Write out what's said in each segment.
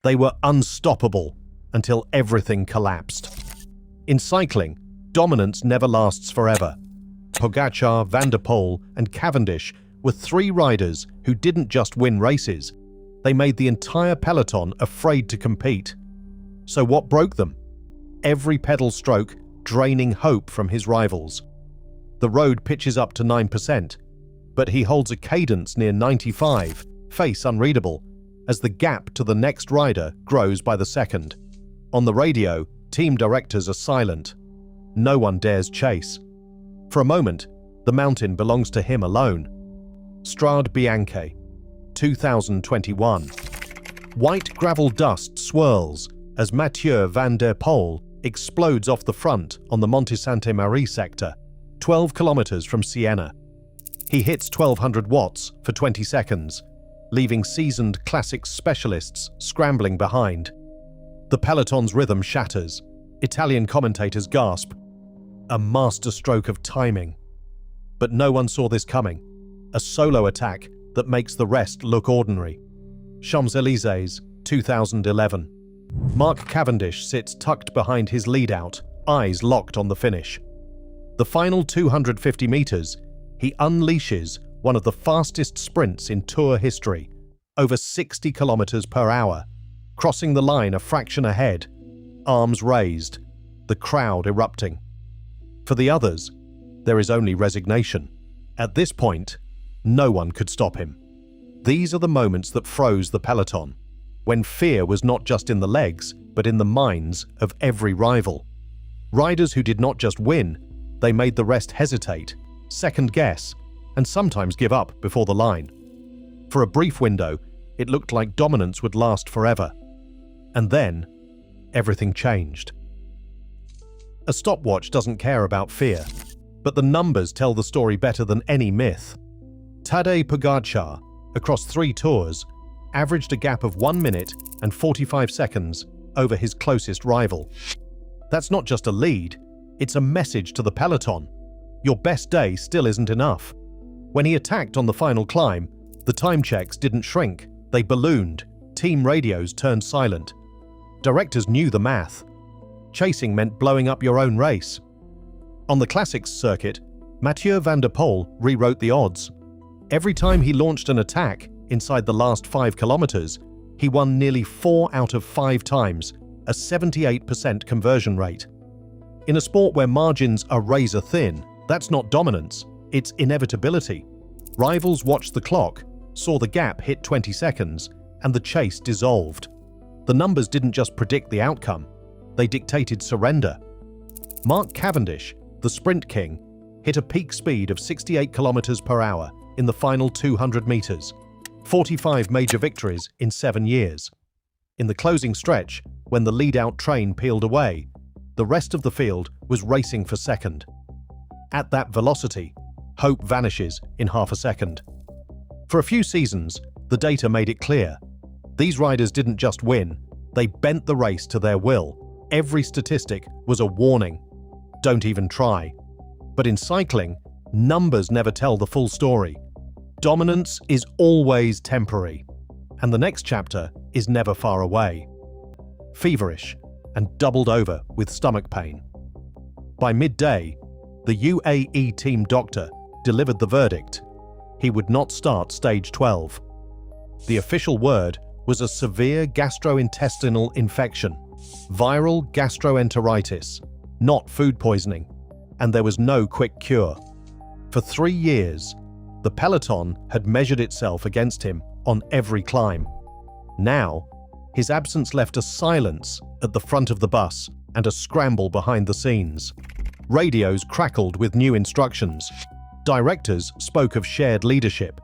They were unstoppable until everything collapsed. In cycling, dominance never lasts forever. Pogacar, Van der Poel, and Cavendish were three riders who didn't just win races, they made the entire peloton afraid to compete. So what broke them? Every pedal stroke draining hope from his rivals. The road pitches up to 9%, but he holds a cadence near 95, face unreadable, as the gap to the next rider grows by the second. On the radio, team directors are silent. No one dares chase. For a moment, the mountain belongs to him alone. Strade Bianche, 2021. White gravel dust swirls as Mathieu van der Poel explodes off the front on the Monte Sante Marie sector, 12 kilometers from Siena. He hits 1200 watts for 20 seconds, leaving seasoned classics specialists scrambling behind. The peloton's rhythm shatters. Italian commentators gasp. A masterstroke of timing. But no one saw this coming. A solo attack that makes the rest look ordinary. Champs-Élysées, 2011. Mark Cavendish sits tucked behind his lead-out, eyes locked on the finish. The final 250 meters, he unleashes one of the fastest sprints in Tour history, over 60 kilometers per hour, crossing the line a fraction ahead, arms raised, the crowd erupting. For the others, there is only resignation. At this point, no one could stop him. These are the moments that froze the peloton, when fear was not just in the legs, but in the minds of every rival. Riders who did not just win, they made the rest hesitate, second-guess, and sometimes give up before the line. For a brief window, it looked like dominance would last forever. And then, everything changed. A stopwatch doesn't care about fear, but the numbers tell the story better than any myth. Tadej Pogacar, across 3 tours, averaged a gap of 1 minute and 45 seconds over his closest rival. That's not just a lead, it's a message to the peloton. Your best day still isn't enough. When he attacked on the final climb, the time checks didn't shrink, they ballooned, team radios turned silent. Directors knew the math. Chasing meant blowing up your own race. On the classics circuit, Mathieu van der Poel rewrote the odds. Every time he launched an attack inside the last 5 kilometers, he won nearly 4 out of 5 times, a 78% conversion rate. In a sport where margins are razor thin, that's not dominance, it's inevitability. Rivals watched the clock, saw the gap hit 20 seconds, and the chase dissolved. The numbers didn't just predict the outcome, they dictated surrender. Mark Cavendish, the sprint king, hit a peak speed of 68 kilometers per hour in the final 200 meters, 45 major victories in 7 years. In the closing stretch, when the lead-out train peeled away, the rest of the field was racing for second. At that velocity, hope vanishes in half a second. For a few seasons, the data made it clear. These riders didn't just win, they bent the race to their will. Every statistic was a warning. Don't even try. But in cycling, numbers never tell the full story. Dominance is always temporary, and the next chapter is never far away. Feverish and doubled over with stomach pain. By midday, the UAE team doctor delivered the verdict. He would not start stage 12. The official word was a severe gastrointestinal infection, viral gastroenteritis, not food poisoning, and there was no quick cure. For 3 years, the peloton had measured itself against him on every climb. Now, his absence left a silence at the front of the bus and a scramble behind the scenes. Radios crackled with new instructions. Directors spoke of shared leadership,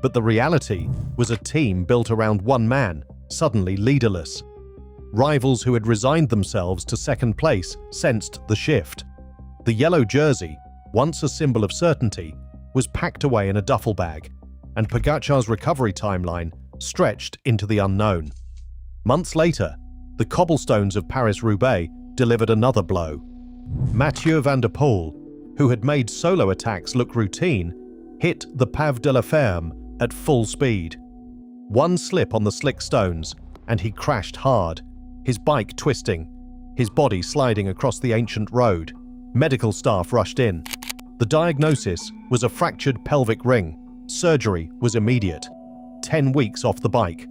but the reality was a team built around one man, suddenly leaderless. Rivals who had resigned themselves to second place sensed the shift. The yellow jersey, once a symbol of certainty, was packed away in a duffel bag, and Pogacar's recovery timeline stretched into the unknown. Months later, the cobblestones of Paris-Roubaix delivered another blow. Mathieu van der Poel, who had made solo attacks look routine, hit the Pavé de la Ferme at full speed. One slip on the slick stones, and he crashed hard, his bike twisting, his body sliding across the ancient road. Medical staff rushed in. The diagnosis was a fractured pelvic ring. Surgery was immediate. 10 weeks off the bike.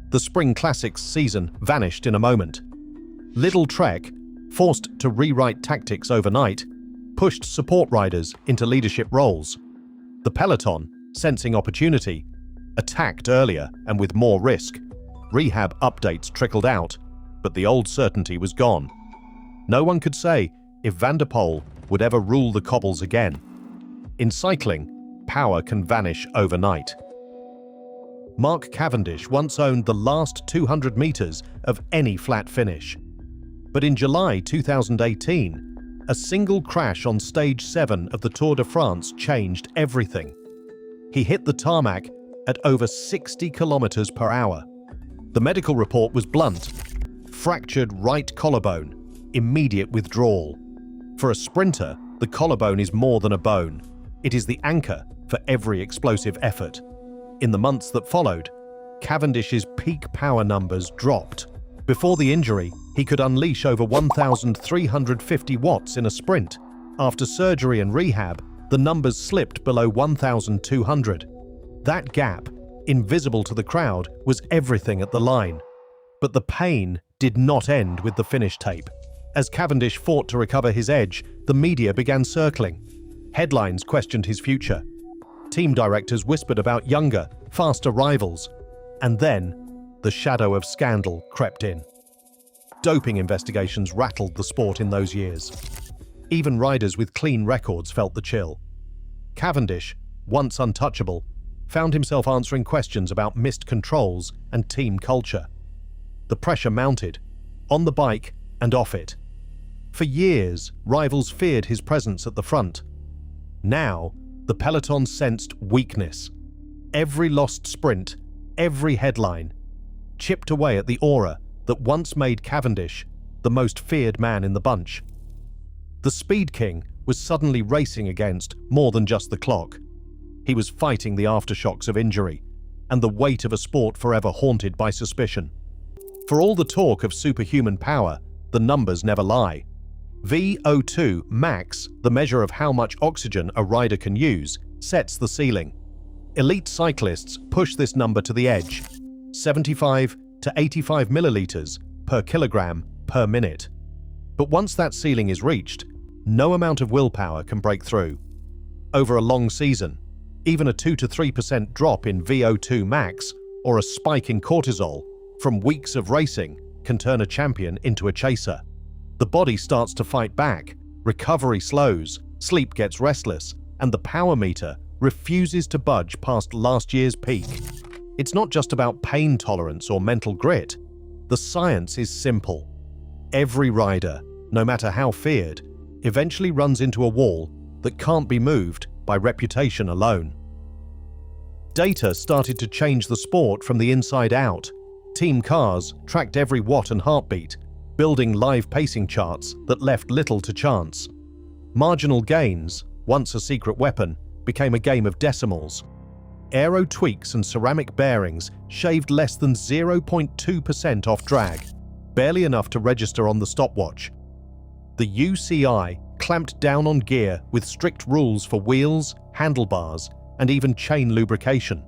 The Spring Classics season vanished in a moment. Little Trek, forced to rewrite tactics overnight, pushed support riders into leadership roles. The peloton, sensing opportunity, attacked earlier and with more risk. Rehab updates trickled out, but the old certainty was gone. No one could say if Van der Poel would ever rule the cobbles again. In cycling, power can vanish overnight. Mark Cavendish once owned the last 200 meters of any flat finish. But in July 2018, a single crash on stage 7 of the Tour de France changed everything. He hit the tarmac at over 60 kilometers per hour. The medical report was blunt: fractured right collarbone, immediate withdrawal. For a sprinter, the collarbone is more than a bone. It is the anchor for every explosive effort. In the months that followed, Cavendish's peak power numbers dropped. Before the injury, he could unleash over 1,350 watts in a sprint. After surgery and rehab, the numbers slipped below 1,200. That gap, invisible to the crowd, was everything at the line. But the pain did not end with the finish tape. As Cavendish fought to recover his edge, the media began circling. Headlines questioned his future. Team directors whispered about younger, faster rivals. And then, the shadow of scandal crept in. Doping investigations rattled the sport in those years. Even riders with clean records felt the chill. Cavendish, once untouchable, found himself answering questions about missed controls and team culture. The pressure mounted, on the bike and off it. For years, rivals feared his presence at the front. Now, the peloton sensed weakness. Every lost sprint, every headline, chipped away at the aura that once made Cavendish the most feared man in the bunch. The Speed King was suddenly racing against more than just the clock. He was fighting the aftershocks of injury and the weight of a sport forever haunted by suspicion. For all the talk of superhuman power, the numbers never lie. VO2 max, the measure of how much oxygen a rider can use, sets the ceiling. Elite cyclists push this number to the edge, 75 to 85 milliliters per kilogram per minute. But once that ceiling is reached, no amount of willpower can break through. Over a long season, even a 2 to 3% drop in VO2 max or a spike in cortisol from weeks of racing can turn a champion into a chaser. The body starts to fight back, recovery slows, sleep gets restless, and the power meter refuses to budge past last year's peak. It's not just about pain tolerance or mental grit. The science is simple. Every rider, no matter how feared, eventually runs into a wall that can't be moved by reputation alone. Data started to change the sport from the inside out. Team cars tracked every watt and heartbeat, building live pacing charts that left little to chance. Marginal gains, once a secret weapon, became a game of decimals. Aero tweaks and ceramic bearings shaved less than 0.2% off drag, barely enough to register on the stopwatch. The UCI clamped down on gear with strict rules for wheels, handlebars, and even chain lubrication.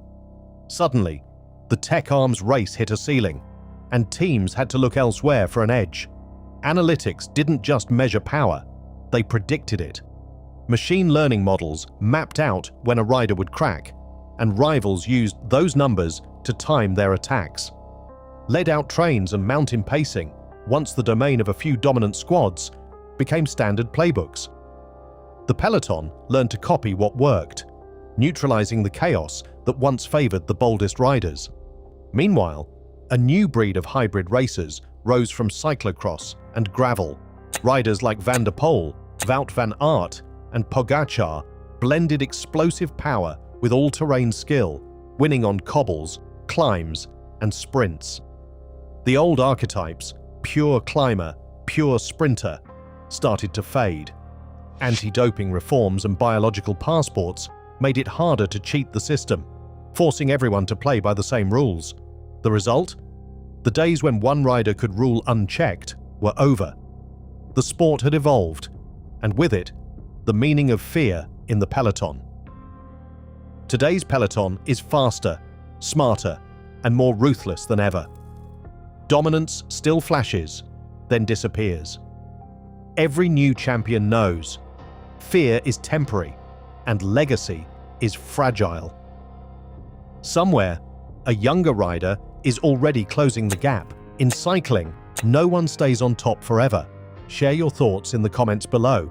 Suddenly, the tech arms race hit a ceiling, and teams had to look elsewhere for an edge. Analytics didn't just measure power, they predicted it. Machine learning models mapped out when a rider would crack, and rivals used those numbers to time their attacks. Laid-out trains and mountain pacing, once the domain of a few dominant squads, became standard playbooks. The peloton learned to copy what worked, neutralizing the chaos that once favored the boldest riders. Meanwhile, a new breed of hybrid racers rose from cyclocross and gravel. Riders like Van der Poel, Wout van Aert, and Pogacar blended explosive power with all-terrain skill, winning on cobbles, climbs, and sprints. The old archetypes, pure climber, pure sprinter, started to fade. Anti-doping reforms and biological passports made it harder to cheat the system, forcing everyone to play by the same rules. The result? The days when one rider could rule unchecked were over. The sport had evolved, and with it, the meaning of fear in the peloton. Today's peloton is faster, smarter, and more ruthless than ever. Dominance still flashes, then disappears. Every new champion knows fear is temporary and legacy is fragile. Somewhere, a younger rider is already closing the gap. In cycling, no one stays on top forever. Share your thoughts in the comments below.